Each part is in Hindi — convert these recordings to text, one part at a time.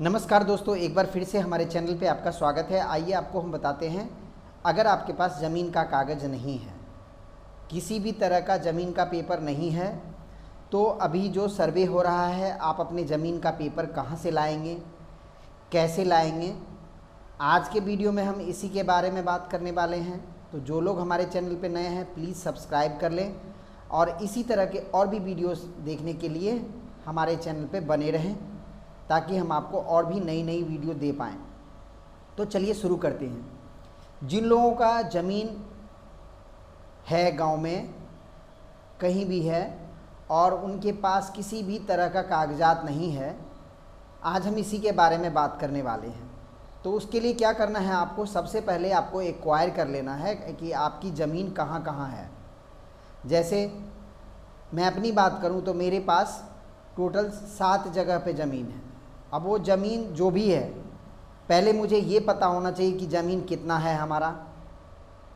नमस्कार दोस्तों, एक बार फिर से हमारे चैनल पे आपका स्वागत है। आइए आपको हम बताते हैं, अगर आपके पास ज़मीन का कागज़ नहीं है, किसी भी तरह का ज़मीन का पेपर नहीं है, तो अभी जो सर्वे हो रहा है आप अपनी ज़मीन का पेपर कहाँ से लाएंगे, कैसे लाएंगे, आज के वीडियो में हम इसी के बारे में बात करने वाले हैं। तो जो लोग हमारे चैनल पे नए हैं प्लीज़ सब्सक्राइब कर लें और इसी तरह के और भी वीडियोस देखने के लिए हमारे चैनल पे बने रहें, ताकि हम आपको और भी नई नई वीडियो दे पाएँ। तो चलिए शुरू करते हैं। जिन लोगों का ज़मीन है गांव में कहीं भी है और उनके पास किसी भी तरह का कागजात नहीं है, आज हम इसी के बारे में बात करने वाले हैं। तो उसके लिए क्या करना है, आपको सबसे पहले आपको एक्वायर कर लेना है कि आपकी ज़मीन कहाँ कहाँ है। जैसे मैं अपनी बात करूँ तो मेरे पास टोटल 7 जगह पे ज़मीन है। अब वो ज़मीन जो भी है, पहले मुझे ये पता होना चाहिए कि ज़मीन कितना है हमारा।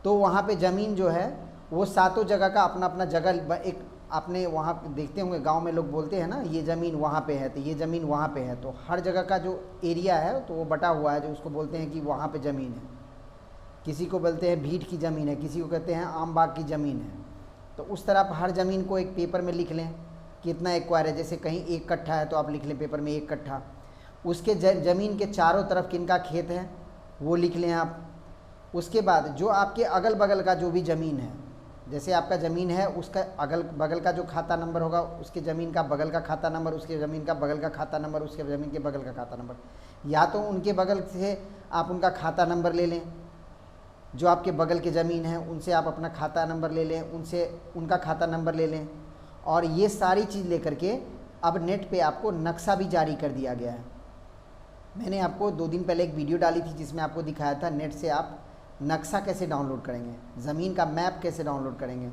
तो वहाँ पे ज़मीन जो है वो 7 जगह का अपना अपना जगह एक आपने वहाँ देखते होंगे, गांव में लोग बोलते हैं ना, ये ज़मीन वहाँ पे है तो ये ज़मीन वहाँ पे है। तो हर जगह का जो एरिया है तो वो बटा हुआ है, जो उसको बोलते हैं कि वहाँ पे ज़मीन है। किसी को बोलते हैं भीट की ज़मीन है, किसी को कहते हैं आम बाग की ज़मीन है। तो उस तरह आप हर ज़मीन को एक पेपर में लिख लें कितना एक्वायर है। जैसे कहीं 1 कट्ठा है तो आप लिख लें पेपर में 1 कट्ठा। उसके ज़मीन के चारों तरफ किनका खेत है वो लिख लें आप। उसके बाद जो आपके अगल बगल का जो भी ज़मीन है, जैसे आपका ज़मीन है उसका अगल बगल का जो खाता नंबर होगा, उसके ज़मीन का बगल का खाता नंबर, उसके ज़मीन का बगल का खाता नंबर, उसके ज़मीन के बगल का खाता नंबर, या तो उनके बगल से आप उनका खाता नंबर ले लें। जो आपके बगल के ज़मीन है उनसे आप अपना खाता नंबर ले लें, उनसे उनका खाता नंबर ले लें। और ये सारी चीज़ लेकर के अब नेट पे आपको नक्शा भी जारी कर दिया गया है। मैंने आपको 2 दिन पहले एक वीडियो डाली थी जिसमें आपको दिखाया था नेट से आप नक्शा कैसे डाउनलोड करेंगे, ज़मीन का मैप कैसे डाउनलोड करेंगे।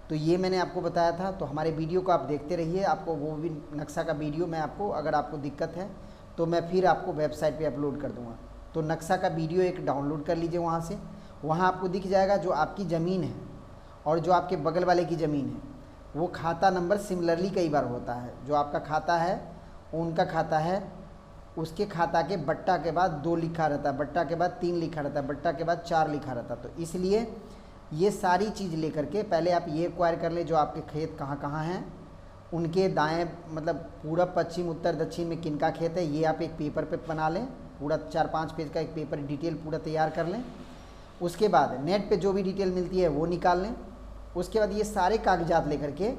तो ये मैंने आपको बताया था। तो हमारे वीडियो को आप देखते रहिए, आपको वो भी नक्शा का वीडियो मैं आपको, अगर आपको दिक्कत है तो मैं फिर आपको वेबसाइट पे अपलोड कर दूँगा। तो नक्शा का वीडियो एक डाउनलोड कर लीजिए वहाँ से। वहाँ आपको दिख जाएगा जो आपकी ज़मीन है और जो आपके बगल वाले की ज़मीन है, वो खाता नंबर सिमिलरली कई बार होता है। जो आपका खाता है उनका खाता है, उसके खाता के बट्टा के बाद 2 लिखा रहता है, बट्टा के बाद 3 लिखा रहता है, बट्टा के बाद 4 लिखा रहता है। तो इसलिए ये सारी चीज़ लेकर के पहले आप ये एक्वायर कर ले जो आपके खेत कहाँ कहाँ हैं, उनके दाएं मतलब पूरब पश्चिम उत्तर दक्षिण में किनका खेत है, ये आप एक पेपर पे बना लें। पूरा 4-5 पेज का एक पेपर डिटेल पूरा तैयार कर लें। उसके बाद नेट पे जो भी डिटेल मिलती है वो निकाल लें। उसके बाद ये सारे कागजात लेकर के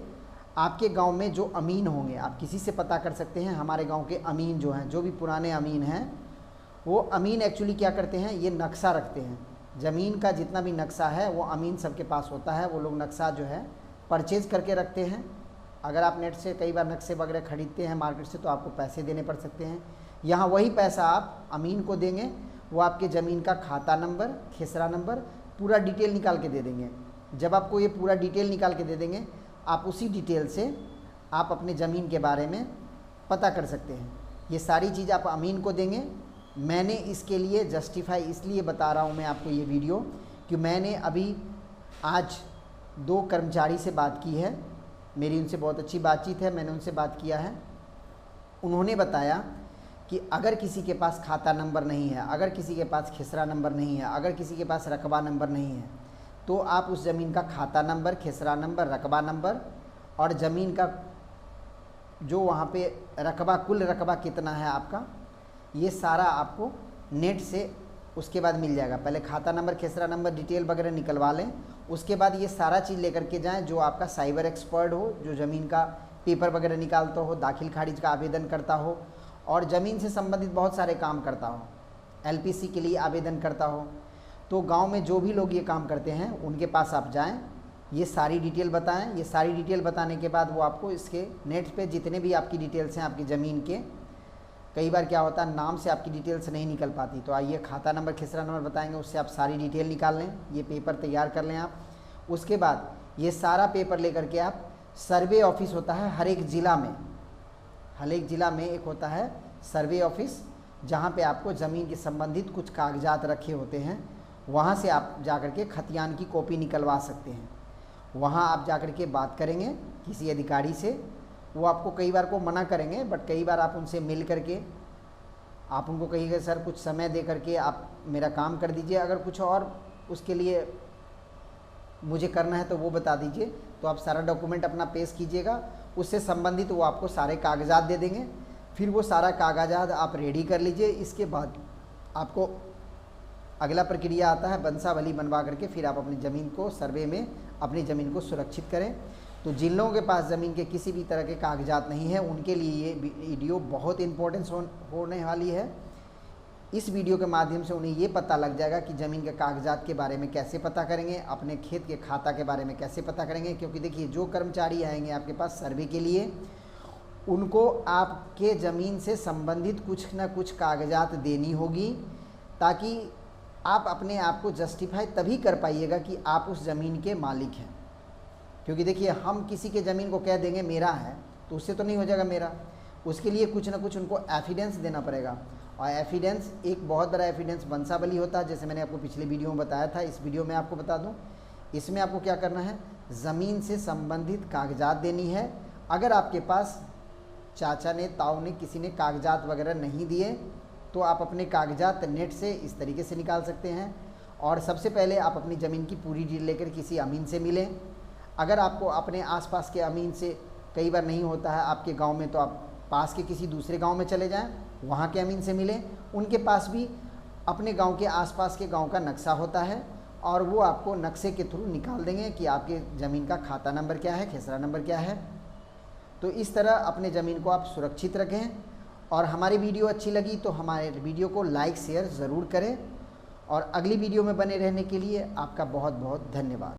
आपके गांव में जो अमीन होंगे, आप किसी से पता कर सकते हैं। हमारे गांव के अमीन जो हैं, जो भी पुराने अमीन हैं, वो अमीन एक्चुअली क्या करते हैं, ये नक्शा रखते हैं। ज़मीन का जितना भी नक्शा है वो अमीन सबके पास होता है। वो लोग नक्शा जो है परचेज़ करके रखते हैं। अगर आप नेट से कई बार नक्शे वगैरह ख़रीदते हैं मार्केट से तो आपको पैसे देने पड़ सकते हैं। यहाँ वही पैसा आप अमीन को देंगे, वो आपके ज़मीन का खाता नंबर, खेसरा नंबर, पूरा डिटेल निकाल के दे देंगे। जब आपको ये पूरा डिटेल निकाल के दे देंगे, आप उसी डिटेल से आप अपने ज़मीन के बारे में पता कर सकते हैं। ये सारी चीज़ आप अमीन को देंगे। मैंने इसके लिए जस्टिफाई इसलिए बता रहा हूँ मैं आपको ये वीडियो, कि मैंने अभी आज 2 कर्मचारी से बात की है। मेरी उनसे बहुत अच्छी बातचीत है, मैंने उनसे बात किया है। उन्होंने बताया कि अगर किसी के पास खाता नंबर नहीं है, अगर किसी के पास खेसरा नंबर नहीं है, अगर किसी के पास रकबा नंबर नहीं है, तो आप उस ज़मीन का खाता नंबर, खेसरा नंबर, रकबा नंबर और ज़मीन का जो वहाँ पे रकबा, कुल रकबा कितना है आपका, ये सारा आपको नेट से उसके बाद मिल जाएगा। पहले खाता नंबर, खेसरा नंबर, डिटेल वगैरह निकलवा लें। उसके बाद ये सारा चीज़ लेकर के जाएं जो आपका साइबर एक्सपर्ट हो, जो ज़मीन का पेपर वगैरह निकालता हो, दाखिल खारिज का आवेदन करता हो और ज़मीन से संबंधित बहुत सारे काम करता हो, LPC के लिए आवेदन करता हो। तो गांव में जो भी लोग ये काम करते हैं उनके पास आप जाएं, ये सारी डिटेल बताएं। ये सारी डिटेल बताने के बाद वो आपको इसके नेट पे जितने भी आपकी डिटेल्स हैं आपकी ज़मीन के, कई बार क्या होता है नाम से आपकी डिटेल्स नहीं निकल पाती, तो आइए खाता नंबर, खेसरा नंबर बताएंगे, उससे आप सारी डिटेल निकाल लें। ये पेपर तैयार कर लें आप। उसके बाद ये सारा पेपर लेकर के आप, सर्वे ऑफिस होता है हर एक ज़िला में, हर एक ज़िला में एक होता है सर्वे ऑफिस, जहाँ पे आपको ज़मीन के संबंधित कुछ कागजात रखे होते हैं। वहाँ से आप जाकर के खतियान की कॉपी निकलवा सकते हैं। वहाँ आप जाकर के बात करेंगे किसी अधिकारी से, वो आपको कई बार को मना करेंगे, बट कई बार आप उनसे मिल करके आप उनको कहिएगा सर कुछ समय दे करके आप मेरा काम कर दीजिए, अगर कुछ और उसके लिए मुझे करना है तो वो बता दीजिए। तो आप सारा डॉक्यूमेंट अपना पेश कीजिएगा, उससे संबंधित वो आपको सारे कागजात दे देंगे। फिर वो सारा कागजात आप रेडी कर लीजिए। इसके बाद आपको अगला प्रक्रिया आता है वंशावली बनवा करके फिर आप अपनी ज़मीन को सर्वे में अपनी ज़मीन को सुरक्षित करें। तो जिन लोगों के पास ज़मीन के किसी भी तरह के कागजात नहीं है उनके लिए ये वीडियो बहुत इम्पोर्टेंस होने वाली है। इस वीडियो के माध्यम से उन्हें ये पता लग जाएगा कि ज़मीन के कागजात के बारे में कैसे पता करेंगे, अपने खेत के खाता के बारे में कैसे पता करेंगे। क्योंकि देखिए जो कर्मचारी आएंगे आपके पास सर्वे के लिए, उनको आपके ज़मीन से संबंधित कुछ ना कुछ कागजात देनी होगी, ताकि आप अपने आप को जस्टिफाई तभी कर पाइएगा कि आप उस ज़मीन के मालिक हैं। क्योंकि देखिए हम किसी के ज़मीन को कह देंगे मेरा है तो उससे तो नहीं हो जाएगा मेरा, उसके लिए कुछ ना कुछ उनको एविडेंस देना पड़ेगा। और एविडेंस, एक बहुत बड़ा एविडेंस वंशावली होता है, जैसे मैंने आपको पिछले वीडियो में बताया था। इस वीडियो में आपको बता दूं, इसमें आपको क्या करना है, ज़मीन से संबंधित कागजात देनी है। अगर आपके पास चाचा ने, ताऊ ने, किसी ने कागजात वगैरह नहीं दिए तो आप अपने कागजात नेट से इस तरीके से निकाल सकते हैं। और सबसे पहले आप अपनी ज़मीन की पूरी डील लेकर किसी अमीन से मिलें। अगर आपको अपने आसपास के अमीन से कई बार नहीं होता है आपके गांव में, तो आप पास के किसी दूसरे गांव में चले जाएं, वहां के अमीन से मिलें। उनके पास भी अपने गांव के आसपास के गांव का नक्शा होता है और वो आपको नक्शे के थ्रू निकाल देंगे कि आपके ज़मीन का खाता नंबर क्या है, खेसरा नंबर क्या है। तो इस तरह अपने ज़मीन को आप सुरक्षित रखें। और हमारी वीडियो अच्छी लगी तो हमारे वीडियो को लाइक शेयर ज़रूर करें। और अगली वीडियो में बने रहने के लिए आपका बहुत बहुत धन्यवाद।